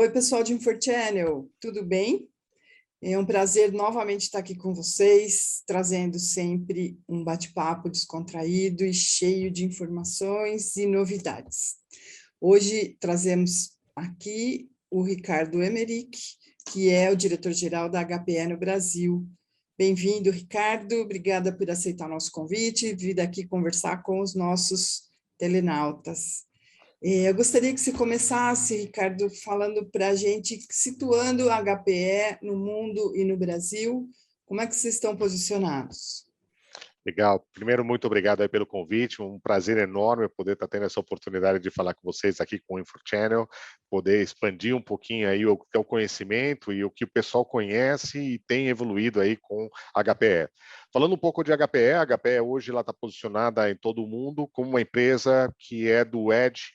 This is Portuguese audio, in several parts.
Oi, pessoal de InfoChannel, tudo bem? É um prazer novamente estar aqui com vocês, trazendo sempre um bate-papo descontraído e cheio de informações e novidades. Hoje trazemos aqui o Ricardo Emerick, que é o diretor-geral da HPE no Brasil. Bem-vindo, Ricardo, obrigada por aceitar nosso convite e vir aqui conversar com os nossos telenautas. Eu gostaria que você começasse, Ricardo, falando para a gente, situando a HPE no mundo e no Brasil, como é que vocês estão posicionados? Legal. Primeiro, muito obrigado aí pelo convite. Um prazer enorme poder estar tendo essa oportunidade de falar com vocês aqui com o InfoChannel, poder expandir um pouquinho aí o conhecimento e o que o pessoal conhece e tem evoluído aí com a HPE. Falando um pouco de HPE, a HPE hoje está posicionada em todo o mundo como uma empresa que é do Edge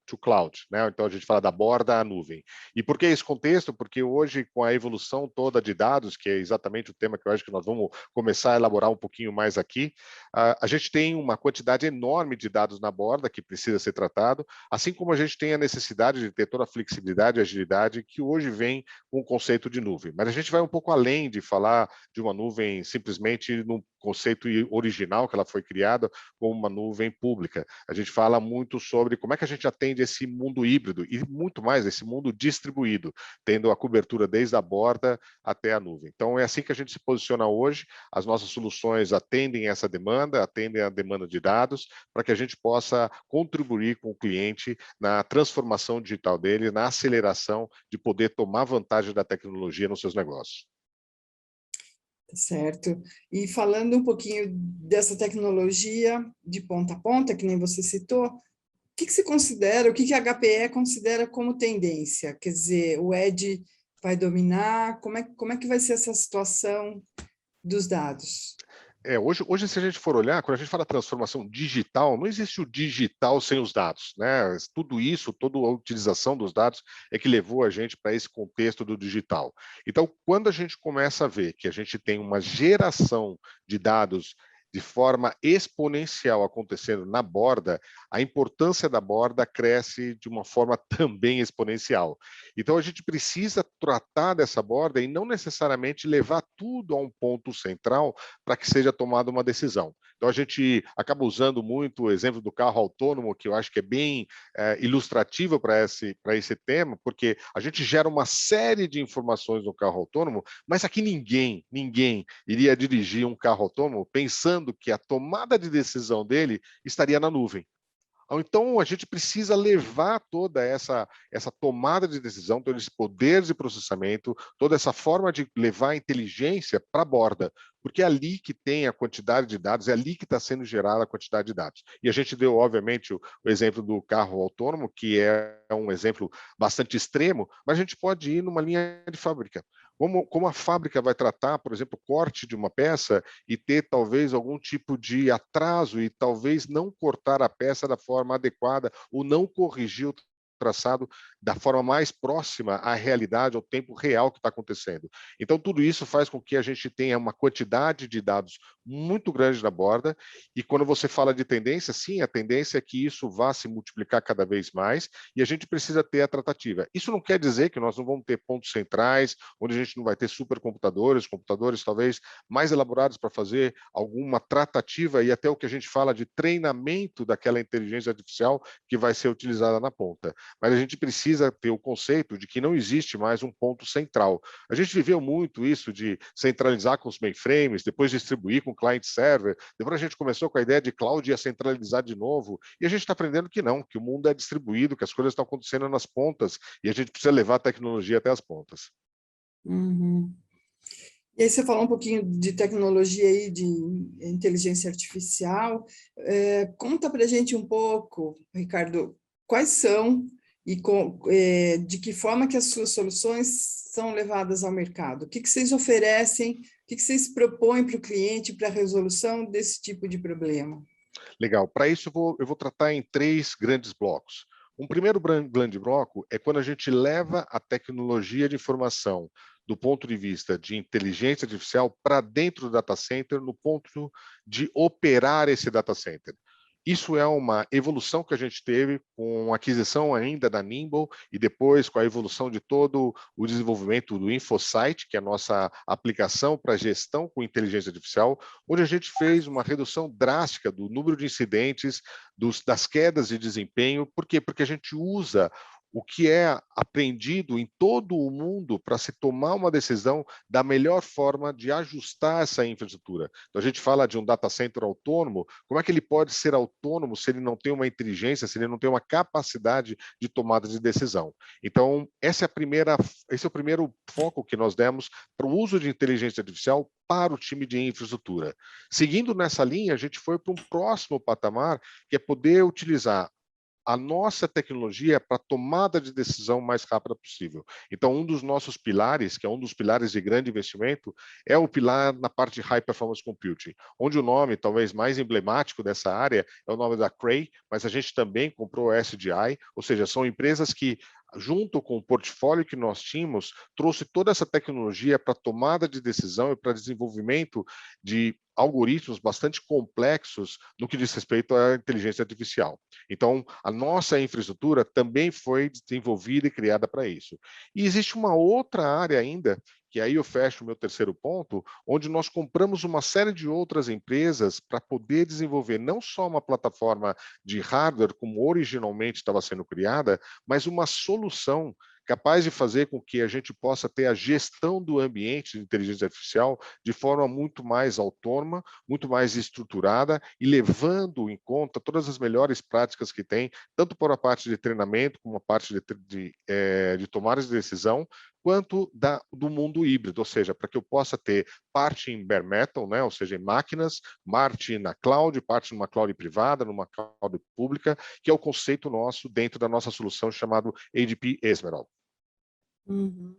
to Cloud, né? Então a gente fala da borda à nuvem. E por que esse contexto? Porque hoje, com a evolução toda de dados, que é exatamente o tema que eu acho que nós vamos começar a elaborar um pouquinho mais aqui, a gente tem uma quantidade enorme de dados na borda que precisa ser tratado, assim como a gente tem a necessidade de ter toda a flexibilidade e agilidade que hoje vem com o conceito de nuvem. Mas a gente vai um pouco além de falar de uma nuvem simplesmente no conceito original que ela foi criada como uma nuvem pública. A gente fala muito sobre como é que a gente atende esse mundo híbrido e muito mais esse mundo distribuído, tendo a cobertura desde a borda até a nuvem. Então é assim que a gente se posiciona hoje. As nossas soluções atendem essa demanda, atendem a demanda de dados, para que a gente possa contribuir com o cliente na transformação digital dele, na aceleração de poder tomar vantagem da tecnologia nos seus negócios. Certo. E falando um pouquinho dessa tecnologia de ponta a ponta, que nem você citou, o que você considera, o que a HPE considera como tendência? Quer dizer, o Edge vai dominar? Como é que vai ser essa situação dos dados? Hoje, se a gente for olhar, quando a gente fala transformação digital, não existe o digital sem os dados, né? Tudo isso, toda a utilização dos dados é que levou a gente para esse contexto do digital. Então, quando a gente começa a ver que a gente tem uma geração de dados de forma exponencial acontecendo na borda, a importância da borda cresce de uma forma também exponencial. Então, a gente precisa tratar dessa borda e não necessariamente levar tudo a um ponto central para que seja tomada uma decisão. Então, a gente acaba usando muito o exemplo do carro autônomo, que eu acho que é bem ilustrativo para esse tema, porque a gente gera uma série de informações no carro autônomo, mas aqui ninguém iria dirigir um carro autônomo pensando que a tomada de decisão dele estaria na nuvem. Então, a gente precisa levar toda essa tomada de decisão, todo esse poder de processamento, toda essa forma de levar a inteligência para a borda, porque é ali que tem a quantidade de dados, é ali que está sendo gerada a quantidade de dados. E a gente deu, obviamente, o exemplo do carro autônomo, que é um exemplo bastante extremo, mas a gente pode ir numa linha de fábrica. Como a fábrica vai tratar, por exemplo, o corte de uma peça e ter talvez algum tipo de atraso e talvez não cortar a peça da forma adequada ou não corrigir o traçado da forma mais próxima à realidade, ao tempo real que está acontecendo. Então, tudo isso faz com que a gente tenha uma quantidade de dados muito grande na borda, e quando você fala de tendência, sim, a tendência é que isso vá se multiplicar cada vez mais, e a gente precisa ter a tratativa. Isso não quer dizer que nós não vamos ter pontos centrais, onde a gente não vai ter supercomputadores, computadores talvez mais elaborados para fazer alguma tratativa e até o que a gente fala de treinamento daquela inteligência artificial que vai ser utilizada na ponta. Mas a gente precisa ter o conceito de que não existe mais um ponto central. A gente viveu muito isso de centralizar com os mainframes, depois distribuir com client-server, depois a gente começou com a ideia de cloud ia centralizar de novo, e a gente está aprendendo que não, que o mundo é distribuído, que as coisas estão acontecendo nas pontas, e a gente precisa levar a tecnologia até as pontas. Uhum. E aí você falou um pouquinho de tecnologia aí, de inteligência artificial. Conta para a gente um pouco, Ricardo, quais são e de que forma que as suas soluções são levadas ao mercado? O que vocês oferecem, o que vocês propõem para o cliente para a resolução desse tipo de problema? Legal. Para isso, eu vou tratar em 3 grandes blocos. Um primeiro grande bloco é quando a gente leva a tecnologia de informação do ponto de vista de inteligência artificial para dentro do data center, no ponto de operar esse data center. Isso é uma evolução que a gente teve com a aquisição ainda da Nimble e depois com a evolução de todo o desenvolvimento do InfoSight, que é a nossa aplicação para gestão com inteligência artificial, onde a gente fez uma redução drástica do número de incidentes, das quedas de desempenho. Por quê? Porque a gente usa o que é aprendido em todo o mundo para se tomar uma decisão da melhor forma de ajustar essa infraestrutura. Então, a gente fala de um data center autônomo. Como é que ele pode ser autônomo se ele não tem uma inteligência, se ele não tem uma capacidade de tomada de decisão? Então, esse é o primeiro foco que nós demos para o uso de inteligência artificial para o time de infraestrutura. Seguindo nessa linha, a gente foi para um próximo patamar, que é poder utilizar a nossa tecnologia para tomada de decisão mais rápida possível. Então, um dos nossos pilares, que é um dos pilares de grande investimento, é o pilar na parte de High Performance Computing, onde o nome talvez mais emblemático dessa área é o nome da Cray, mas a gente também comprou a SGI, ou seja, são empresas que, junto com o portfólio que nós tínhamos, trouxe toda essa tecnologia para tomada de decisão e para desenvolvimento de algoritmos bastante complexos no que diz respeito à inteligência artificial. Então, a nossa infraestrutura também foi desenvolvida e criada para isso. E existe uma outra área ainda, que aí eu fecho o meu terceiro ponto, onde nós compramos uma série de outras empresas para poder desenvolver não só uma plataforma de hardware, como originalmente estava sendo criada, mas uma solução capaz de fazer com que a gente possa ter a gestão do ambiente de inteligência artificial de forma muito mais autônoma, muito mais estruturada e levando em conta todas as melhores práticas que tem, tanto por a parte de treinamento, como a parte de tomada de decisão, quanto do mundo híbrido, ou seja, para que eu possa ter parte em bare metal, né, ou seja, em máquinas, parte na cloud, parte numa cloud privada, numa cloud pública, que é o conceito nosso dentro da nossa solução chamado ADP Esmeralda. Uhum.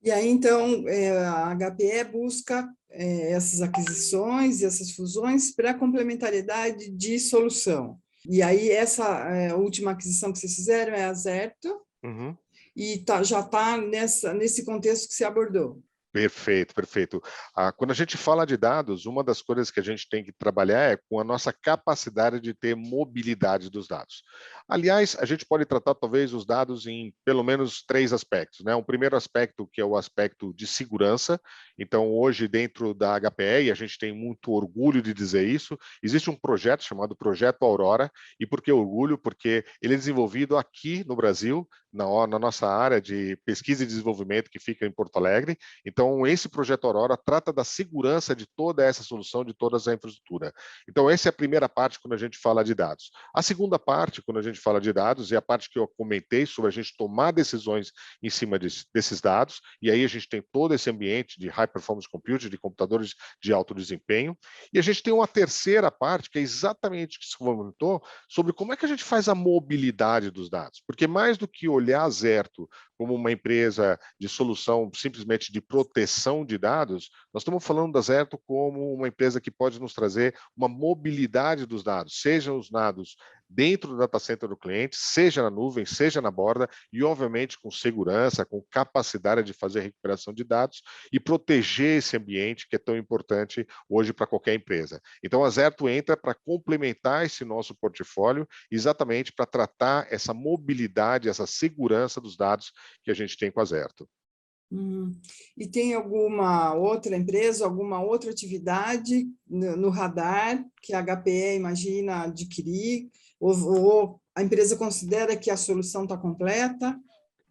E aí, então, a HPE busca essas aquisições e essas fusões para complementariedade de solução. E aí, essa última aquisição que vocês fizeram é a Zerto, Uhum. e já está nesse contexto que você abordou. Perfeito, perfeito. Quando a gente fala de dados, uma das coisas que a gente tem que trabalhar é com a nossa capacidade de ter mobilidade dos dados. Aliás, a gente pode tratar talvez os dados em pelo menos 3 aspectos, né? Um primeiro aspecto que é o aspecto de segurança. Então, hoje dentro da HPE, e a gente tem muito orgulho de dizer isso, existe um projeto chamado Projeto Aurora. E por que orgulho? Porque ele é desenvolvido aqui no Brasil, na nossa área de pesquisa e desenvolvimento que fica em Porto Alegre. Então, esse projeto Aurora trata da segurança de toda essa solução, de toda essa infraestrutura. Então, essa é a primeira parte quando a gente fala de dados. A segunda parte, quando a gente fala de dados, é a parte que eu comentei sobre a gente tomar decisões em cima desses dados, e aí a gente tem todo esse ambiente de high performance computing, de computadores de alto desempenho, e a gente tem uma terceira parte, que é exatamente o que se comentou, sobre como é que a gente faz a mobilidade dos dados. Porque mais do que olhar a Zerto como uma empresa de solução simplesmente de proteção de dados, nós estamos falando da Zerto como uma empresa que pode nos trazer uma mobilidade dos dados, sejam os dados dentro do data center do cliente, seja na nuvem, seja na borda, e obviamente com segurança, com capacidade de fazer recuperação de dados e proteger esse ambiente que é tão importante hoje para qualquer empresa. Então a Zerto entra para complementar esse nosso portfólio, exatamente para tratar essa mobilidade, essa segurança dos dados que a gente tem com a Zerto. E tem alguma outra empresa, alguma outra atividade no radar que a HPE imagina adquirir, ou a empresa considera que a solução está completa?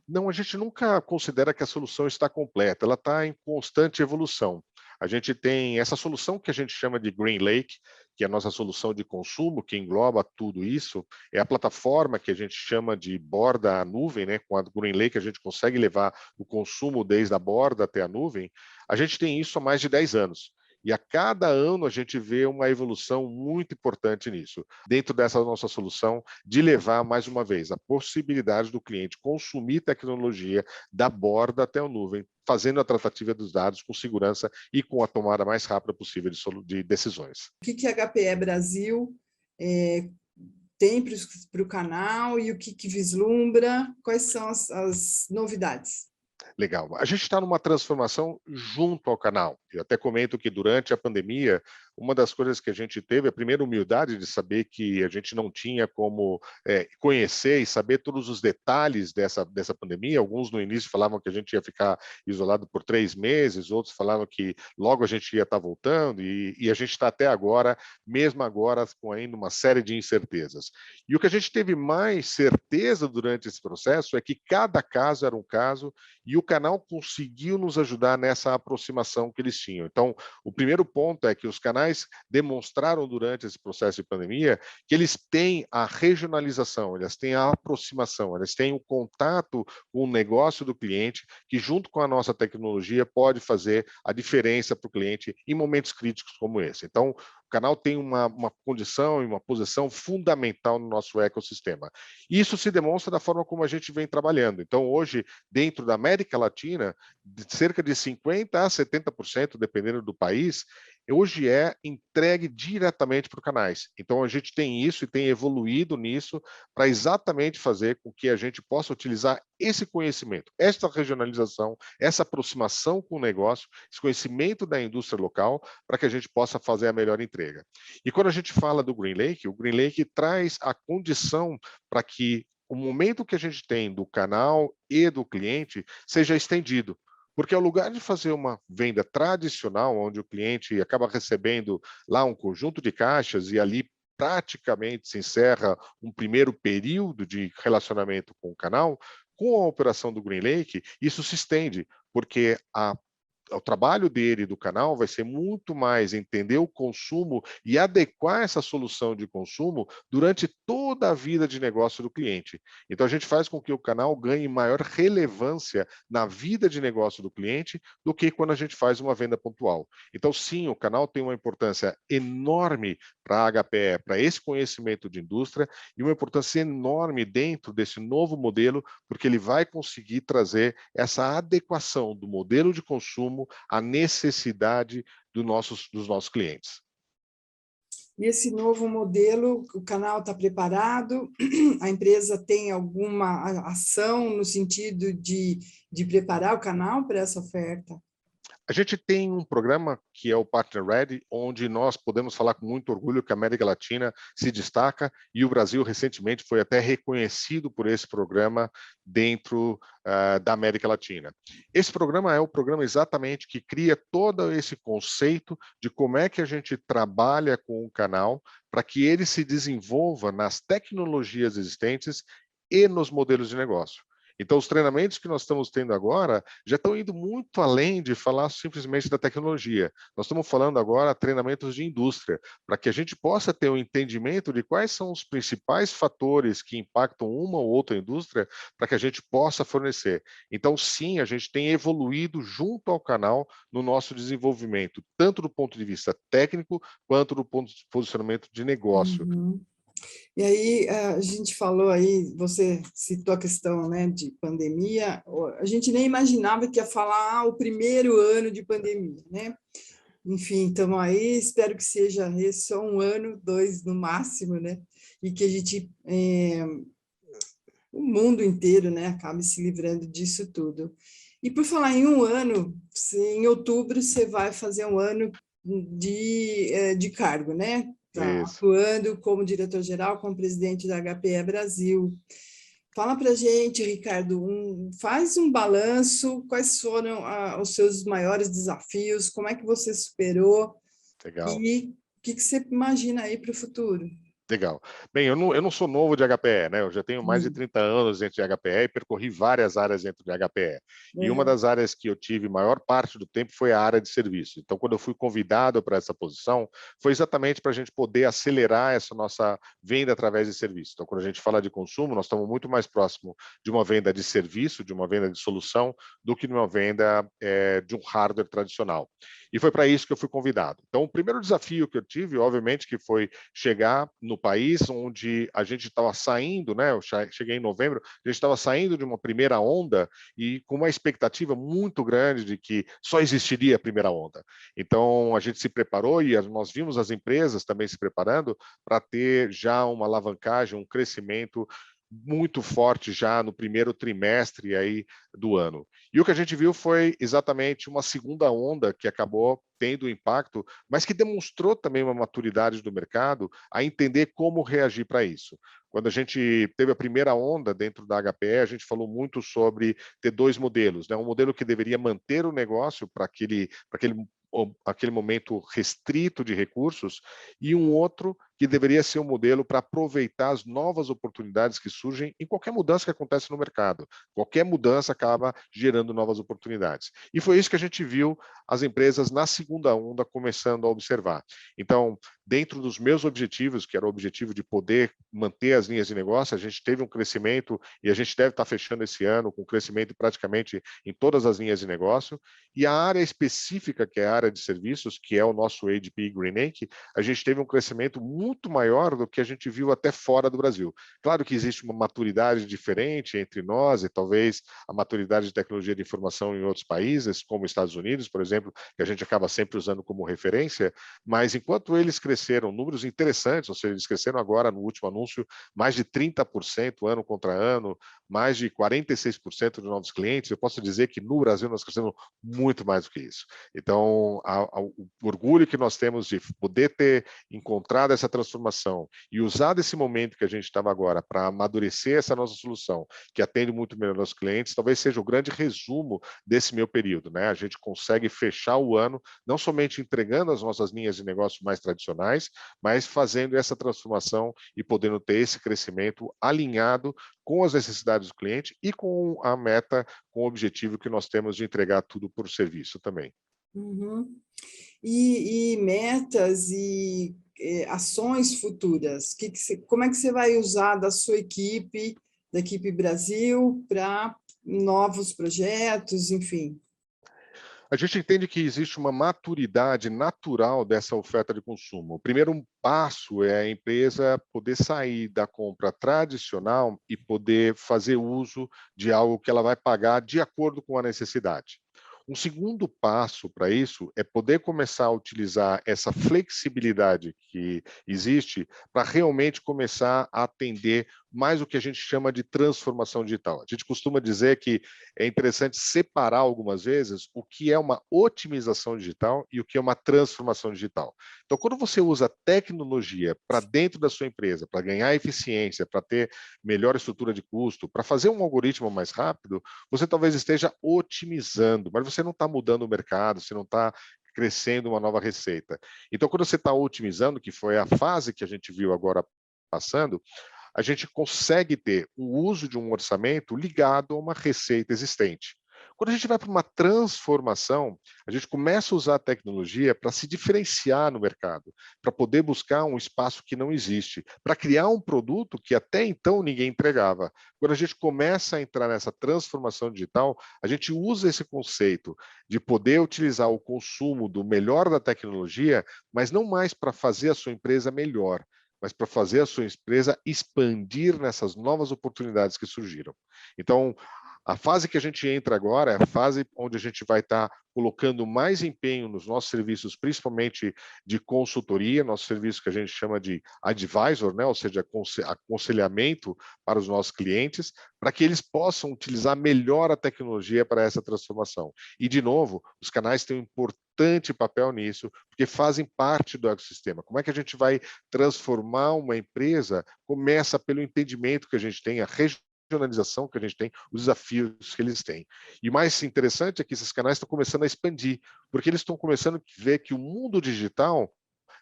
Não, a gente nunca considera que a solução está completa, ela está em constante evolução. A gente tem essa solução que a gente chama de Green Lake, que é a nossa solução de consumo, que engloba tudo isso, é a plataforma que a gente chama de borda à nuvem, né? Com a Green Lake a gente consegue levar o consumo desde a borda até a nuvem. A gente tem isso há mais de 10 anos. E a cada ano a gente vê uma evolução muito importante nisso, dentro dessa nossa solução, de levar, mais uma vez, a possibilidade do cliente consumir tecnologia da borda até a nuvem, fazendo a tratativa dos dados com segurança e com a tomada mais rápida possível de decisões. O que a HPE Brasil tem para o canal e o que vislumbra? Quais são as novidades? Legal. A gente está numa transformação junto ao canal. Eu até comento que durante a pandemia, uma das coisas que a gente teve, a primeira humildade de saber que a gente não tinha como conhecer e saber todos os detalhes dessa pandemia. Alguns no início falavam que a gente ia ficar isolado por 3 meses, outros falavam que logo a gente ia estar voltando, e a gente está até agora, mesmo agora, com ainda uma série de incertezas. E o que a gente teve mais certeza durante esse processo é que cada caso era um caso, e o canal conseguiu nos ajudar nessa aproximação que eles tinham. Então, o primeiro ponto é que os canais demonstraram durante esse processo de pandemia que eles têm a regionalização, eles têm a aproximação, eles têm o contato com o negócio do cliente, que junto com a nossa tecnologia pode fazer a diferença para o cliente em momentos críticos como esse. Então, o canal tem uma condição e uma posição fundamental no nosso ecossistema. Isso se demonstra da forma como a gente vem trabalhando. Então, hoje, dentro da América Latina, de cerca de 50% a 70%, dependendo do país, hoje é entregue diretamente para os canais. Então, a gente tem isso e tem evoluído nisso para exatamente fazer com que a gente possa utilizar esse conhecimento, essa regionalização, essa aproximação com o negócio, esse conhecimento da indústria local, para que a gente possa fazer a melhor entrega. E quando a gente fala do GreenLake, o GreenLake traz a condição para que o momento que a gente tem do canal e do cliente seja estendido. Porque ao lugar de fazer uma venda tradicional, onde o cliente acaba recebendo lá um conjunto de caixas e ali praticamente se encerra um primeiro período de relacionamento com o canal, com a operação do GreenLake, isso se estende, porque o trabalho dele, do canal, vai ser muito mais entender o consumo e adequar essa solução de consumo durante toda a vida de negócio do cliente. Então, a gente faz com que o canal ganhe maior relevância na vida de negócio do cliente do que quando a gente faz uma venda pontual. Então, sim, o canal tem uma importância enorme para a HPE, para esse conhecimento de indústria, e uma importância enorme dentro desse novo modelo, porque ele vai conseguir trazer essa adequação do modelo de consumo à necessidade dos nossos clientes. E esse novo modelo, o canal está preparado? A empresa tem alguma ação no sentido de preparar o canal para essa oferta? A gente tem um programa que é o Partner Ready, onde nós podemos falar com muito orgulho que a América Latina se destaca, e o Brasil recentemente foi até reconhecido por esse programa dentro da América Latina. Esse programa é o programa exatamente que cria todo esse conceito de como é que a gente trabalha com o canal para que ele se desenvolva nas tecnologias existentes e nos modelos de negócio. Então, os treinamentos que nós estamos tendo agora já estão indo muito além de falar simplesmente da tecnologia. Nós estamos falando agora treinamentos de indústria, para que a gente possa ter um entendimento de quais são os principais fatores que impactam uma ou outra indústria, para que a gente possa fornecer. Então, sim, a gente tem evoluído junto ao canal no nosso desenvolvimento, tanto do ponto de vista técnico, quanto do ponto de posicionamento de negócio. Uhum. E aí, a gente falou aí, você citou a questão, né, de pandemia, a gente nem imaginava que ia falar o primeiro ano de pandemia, né? Enfim, estamos aí, espero que seja esse só um ano, 2 no máximo, né? E que a gente, o mundo inteiro, né, acabe se livrando disso tudo. E por falar em um ano, em outubro você vai fazer um ano de cargo, né? Está Isso. atuando como diretor-geral, como presidente da HPE Brasil. Fala para a gente, Ricardo, faz um balanço, quais foram os seus maiores desafios, como é que você superou Legal. e o que você imagina aí para o futuro? Legal. Bem, eu não sou novo de HPE, né? Eu já tenho mais de 30 anos dentro de HPE e percorri várias áreas dentro de HPE. E uma Uhum. das áreas que eu tive maior parte do tempo foi a área de serviço. Então, quando eu fui convidado para essa posição, foi exatamente para a gente poder acelerar essa nossa venda através de serviço. Então, quando a gente fala de consumo, nós estamos muito mais próximo de uma venda de serviço, de uma venda de solução, do que de uma venda de um hardware tradicional. E foi para isso que eu fui convidado. Então, o primeiro desafio que eu tive, obviamente, que foi chegar no país onde a gente estava saindo, né? Eu cheguei em novembro, a gente estava saindo de uma primeira onda e com uma expectativa muito grande de que só existiria a primeira onda. Então, a gente se preparou e nós vimos as empresas também se preparando para ter já uma alavancagem, um crescimento muito forte já no primeiro trimestre aí do ano. E o que a gente viu foi exatamente uma segunda onda que acabou tendo impacto, mas que demonstrou também uma maturidade do mercado a entender como reagir para isso. Quando a gente teve a primeira onda dentro da HPE, a gente falou muito sobre ter dois modelos, né? Um modelo que deveria manter o negócio para aquele momento restrito de recursos, e um outro que deveria ser um modelo para aproveitar as novas oportunidades que surgem em qualquer mudança que acontece no mercado. Qualquer mudança acaba gerando novas oportunidades. E foi isso que a gente viu as empresas na segunda onda começando a observar. Então, dentro dos meus objetivos, que era o objetivo de poder manter as linhas de negócio, a gente teve um crescimento e a gente deve estar fechando esse ano com crescimento praticamente em todas as linhas de negócio. E a área específica, que é a área de serviços, que é o nosso ADP GreenLake, a gente teve um crescimento muito maior do que a gente viu até fora do Brasil. Claro que existe uma maturidade diferente entre nós e talvez a maturidade de tecnologia de informação em outros países, como Estados Unidos, por exemplo, que a gente acaba sempre usando como referência, mas enquanto eles cresceram, números interessantes, ou seja, eles cresceram agora no último anúncio mais de 30% ano contra ano, mais de 46% de novos clientes, eu posso dizer que no Brasil nós crescemos muito mais do que isso. Então, o orgulho que nós temos de poder ter encontrado essa transformação e usado esse momento que a gente estava agora para amadurecer essa nossa solução, que atende muito melhor aos clientes, talvez seja o grande resumo desse meu período, né? A gente consegue fechar o ano não somente entregando as nossas linhas de negócio mais tradicionais, mas fazendo essa transformação e podendo ter esse crescimento alinhado com as necessidades do cliente e com a meta, com o objetivo que nós temos de entregar tudo por serviço também. Uhum. E metas e ações futuras, como é que você vai usar da sua equipe, da equipe Brasil, para novos projetos, enfim? A gente entende que existe uma maturidade natural dessa oferta de consumo. O primeiro passo é a empresa poder sair da compra tradicional e poder fazer uso de algo que ela vai pagar de acordo com a necessidade. Um segundo passo para isso é poder começar a utilizar essa flexibilidade que existe para realmente começar a atender mais o que a gente chama de transformação digital. A gente costuma dizer que é interessante separar algumas vezes o que é uma otimização digital e o que é uma transformação digital. Então, quando você usa tecnologia para dentro da sua empresa, para ganhar eficiência, para ter melhor estrutura de custo, para fazer um algoritmo mais rápido, você talvez esteja otimizando, mas você não está mudando o mercado, você não está crescendo uma nova receita. Então, quando você está otimizando, que foi a fase que a gente viu agora passando, a gente consegue ter o uso de um orçamento ligado a uma receita existente. Quando a gente vai para uma transformação, a gente começa a usar a tecnologia para se diferenciar no mercado, para poder buscar um espaço que não existe, para criar um produto que até então ninguém entregava. Quando a gente começa a entrar nessa transformação digital, a gente usa esse conceito de poder utilizar o consumo do melhor da tecnologia, mas não mais para fazer a sua empresa melhor, mas para fazer a sua empresa expandir nessas novas oportunidades que surgiram. Então, a fase que a gente entra agora é a fase onde a gente vai estar colocando mais empenho nos nossos serviços, principalmente de consultoria, nosso serviço que a gente chama de advisor, né? Ou seja, aconselhamento para os nossos clientes, para que eles possam utilizar melhor a tecnologia para essa transformação. E, de novo, os canais têm um importante papel nisso, porque fazem parte do ecossistema. Como é que a gente vai transformar uma empresa? Começa pelo entendimento que a gente tem, a regionalização que a gente tem, os desafios que eles têm. E o mais interessante é que esses canais estão começando a expandir, porque eles estão começando a ver que o mundo digital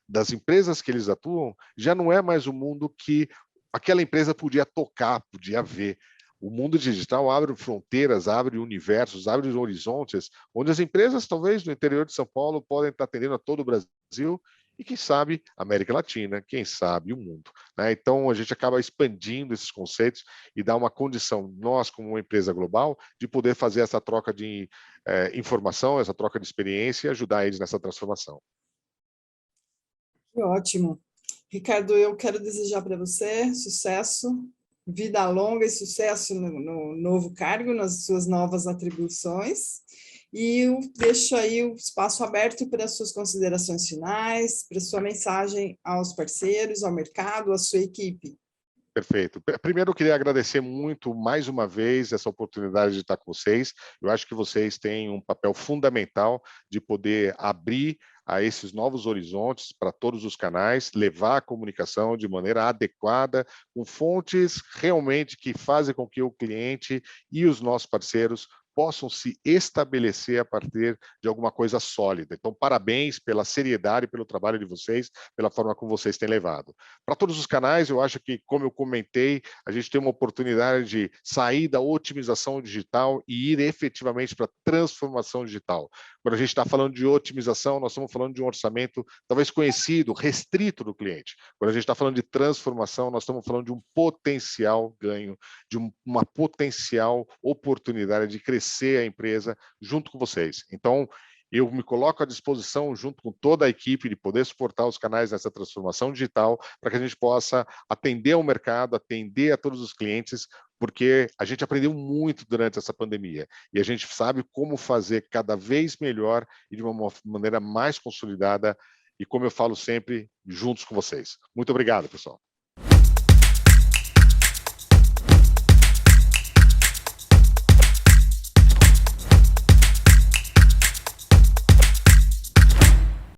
das empresas que eles atuam já não é mais o mundo que aquela empresa podia tocar, podia ver. O mundo digital abre fronteiras, abre universos, abre horizontes, onde as empresas, talvez no interior de São Paulo, podem estar atendendo a todo o Brasil e, quem sabe, América Latina, quem sabe o mundo. Né? Então, a gente acaba expandindo esses conceitos e dá uma condição, nós, como uma empresa global, de poder fazer essa troca de informação, essa troca de experiência e ajudar eles nessa transformação. Que ótimo. Ricardo, eu quero desejar para você sucesso, vida longa e sucesso no novo cargo, nas suas novas atribuições. E eu deixo aí o espaço aberto para as suas considerações finais, para a sua mensagem aos parceiros, ao mercado, à sua equipe. Perfeito. Primeiro, eu queria agradecer muito, mais uma vez, essa oportunidade de estar com vocês. Eu acho que vocês têm um papel fundamental de poder abrir a esses novos horizontes para todos os canais, levar a comunicação de maneira adequada, com fontes realmente que fazem com que o cliente e os nossos parceiros possam se estabelecer a partir de alguma coisa sólida. Então, parabéns pela seriedade, pelo trabalho de vocês, pela forma como vocês têm levado. Para todos os canais, eu acho que, como eu comentei, a gente tem uma oportunidade de sair da otimização digital e ir efetivamente para a transformação digital. Quando a gente está falando de otimização, nós estamos falando de um orçamento talvez conhecido, restrito do cliente. Quando a gente está falando de transformação, nós estamos falando de um potencial ganho, de uma potencial oportunidade de crescer a empresa junto com vocês. Então, eu me coloco à disposição, junto com toda a equipe, de poder suportar os canais nessa transformação digital, para que a gente possa atender ao mercado, atender a todos os clientes, porque a gente aprendeu muito durante essa pandemia e a gente sabe como fazer cada vez melhor e de uma maneira mais consolidada e, como eu falo sempre, juntos com vocês. Muito obrigado, pessoal.